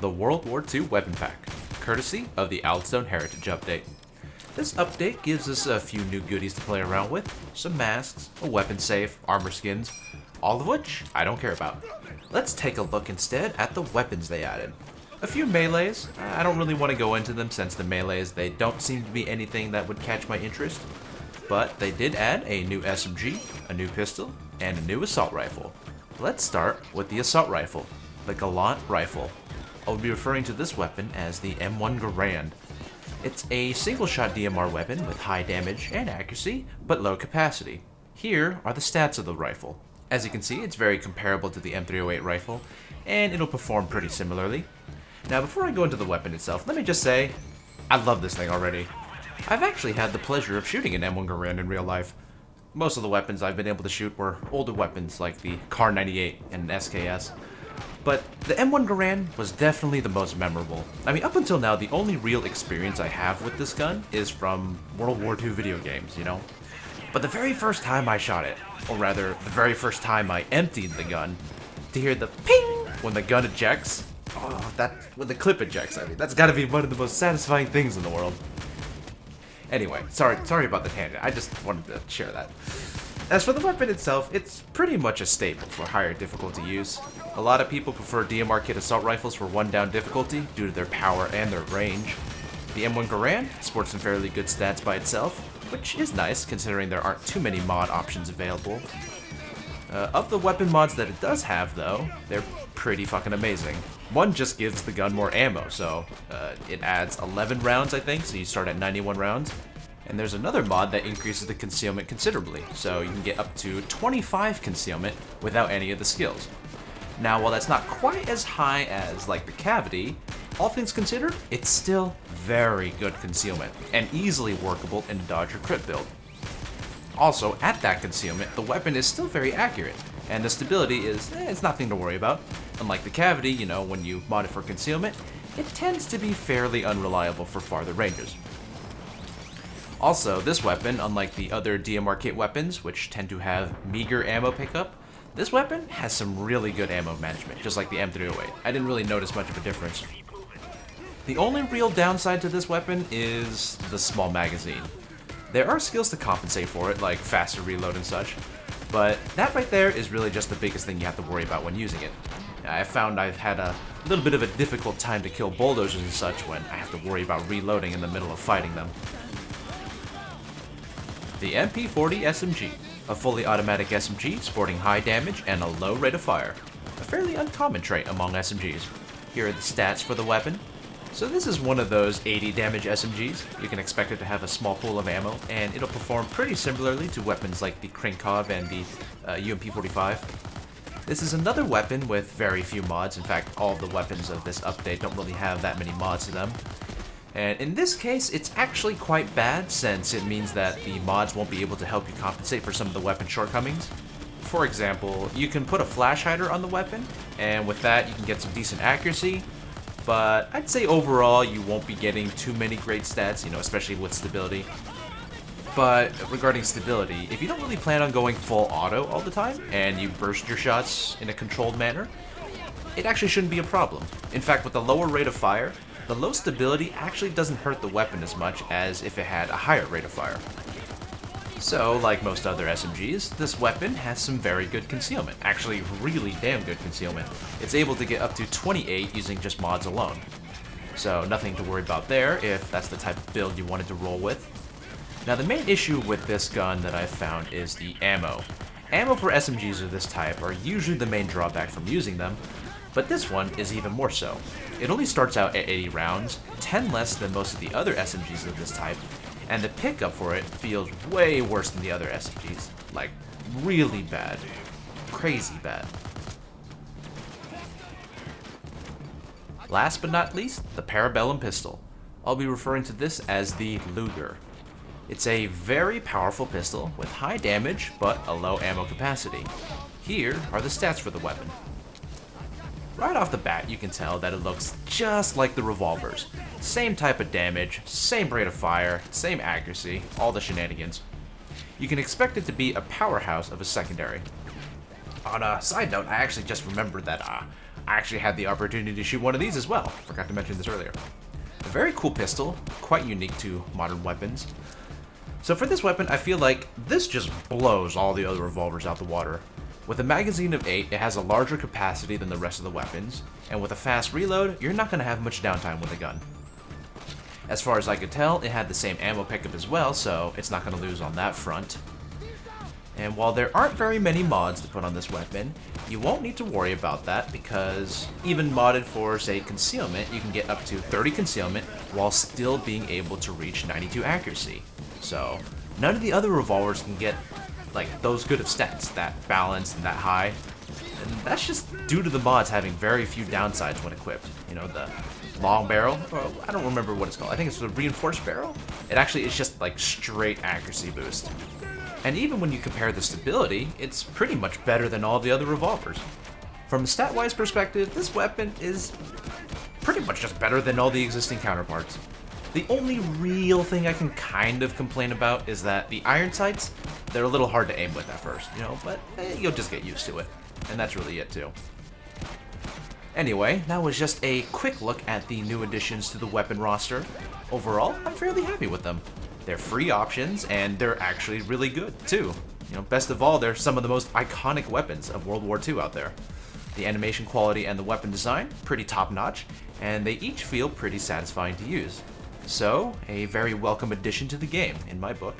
the World War II Weapon Pack, courtesy of the Aldstone Heritage Update. This update gives us a few new goodies to play around with, some masks, a weapon safe, armor skins, all of which I don't care about. Let's take a look instead at the weapons they added. A few melees. I don't really want to go into them since the melees, they don't seem to be anything that would catch my interest. But they did add a new SMG, a new pistol, and a new assault rifle. Let's start with the assault rifle, the Galant rifle. I'll be referring to this weapon as the M1 Garand. It's a single-shot DMR weapon with high damage and accuracy, but low capacity. Here are the stats of the rifle. As you can see, it's very comparable to the M308 rifle, and it'll perform pretty similarly. Now, before I go into the weapon itself, let me just say, I love this thing already. I've actually had the pleasure of shooting an M1 Garand in real life. Most of the weapons I've been able to shoot were older weapons like the Kar 98 and SKS. But the M1 Garand was definitely the most memorable. I mean, up until now, the only real experience I have with this gun is from World War II video games, you know? But the very first time I shot it, or rather, the very first time I emptied the gun, to hear the ping when the gun ejects, when the clip ejects, I mean, that's gotta be one of the most satisfying things in the world. Anyway, sorry about the tangent, I just wanted to share that. As for the weapon itself, it's pretty much a staple for higher difficulty use. A lot of people prefer DMR kit assault rifles for 1-down difficulty due to their power and their range. The M1 Garand sports some fairly good stats by itself, which is nice considering there aren't too many mod options available. Of the weapon mods that it does have though, they're pretty fucking amazing. One just gives the gun more ammo, so it adds 11 rounds I think, so you start at 91 rounds. And there's another mod that increases the concealment considerably, so you can get up to 25 concealment without any of the skills. Now, while that's not quite as high as like the cavity, all things considered, it's still very good concealment, and easily workable in a dodge or crit build. Also, at that concealment, the weapon is still very accurate, and the stability is, it's nothing to worry about. Unlike the cavity, you know, when you mod it for concealment, it tends to be fairly unreliable for farther ranges. Also, this weapon, unlike the other DMR kit weapons, which tend to have meager ammo pickup, this weapon has some really good ammo management, just like the M308. I didn't really notice much of a difference. The only real downside to this weapon is the small magazine. There are skills to compensate for it, like faster reload and such, but that right there is really just the biggest thing you have to worry about when using it. I found I've had a little bit of a difficult time to kill bulldozers and such when I have to worry about reloading in the middle of fighting them. The MP40 SMG, a fully automatic SMG sporting high damage and a low rate of fire, a fairly uncommon trait among SMGs. Here are the stats for the weapon. So this is one of those 80 damage SMGs. You can expect it to have a small pool of ammo, and it'll perform pretty similarly to weapons like the Krinkov and the MP45. This is another weapon with very few mods. In fact, all of the weapons of this update don't really have that many mods to them. And in this case, it's actually quite bad, since it means that the mods won't be able to help you compensate for some of the weapon shortcomings. For example, you can put a flash hider on the weapon, and with that you can get some decent accuracy, but I'd say overall you won't be getting too many great stats, you know, especially with stability. But regarding stability, if you don't really plan on going full auto all the time, and you burst your shots in a controlled manner, it actually shouldn't be a problem. In fact, with the lower rate of fire, the low stability actually doesn't hurt the weapon as much as if it had a higher rate of fire. So, like most other SMGs, this weapon has some very good concealment, actually really damn good concealment. It's able to get up to 28 using just mods alone. So nothing to worry about there if that's the type of build you wanted to roll with. Now the main issue with this gun that I've found is the ammo. Ammo for SMGs of this type are usually the main drawback from using them, but this one is even more so. It only starts out at 80 rounds, 10 less than most of the other SMGs of this type, and the pickup for it feels way worse than the other SMGs. Like, really bad. Crazy bad. Last but not least, the Parabellum pistol. I'll be referring to this as the Luger. It's a very powerful pistol with high damage but a low ammo capacity. Here are the stats for the weapon. Right off the bat, you can tell that it looks just like the revolvers. Same type of damage, same rate of fire, same accuracy, all the shenanigans. You can expect it to be a powerhouse of a secondary. On a side note, I actually just remembered that I actually had the opportunity to shoot one of these as well. Forgot to mention this earlier. A very cool pistol, quite unique to modern weapons. So for this weapon, I feel like this just blows all the other revolvers out the water. With a magazine of 8, it has a larger capacity than the rest of the weapons, and with a fast reload, you're not going to have much downtime with a gun. As far as I could tell, it had the same ammo pickup as well, so it's not going to lose on that front. And while there aren't very many mods to put on this weapon, you won't need to worry about that because even modded for, say, concealment, you can get up to 30 concealment while still being able to reach 92 accuracy. So none of the other revolvers can get like those good of stats, that balanced and that high. And that's just due to the mods having very few downsides when equipped. You know, the long barrel, or I don't remember what it's called. I think it's the reinforced barrel. It actually is just like straight accuracy boost. And even when you compare the stability, it's pretty much better than all the other revolvers. From a stat-wise perspective, this weapon is pretty much just better than all the existing counterparts. The only real thing I can kind of complain about is that the iron sights, they're a little hard to aim with at first, you know, but you'll just get used to it. And that's really it too. Anyway, that was just a quick look at the new additions to the weapon roster. Overall, I'm fairly happy with them. They're free options, and they're actually really good, too. You know, best of all, they're some of the most iconic weapons of World War II out there. The animation quality and the weapon design, pretty top-notch, and they each feel pretty satisfying to use. So, a very welcome addition to the game, in my book.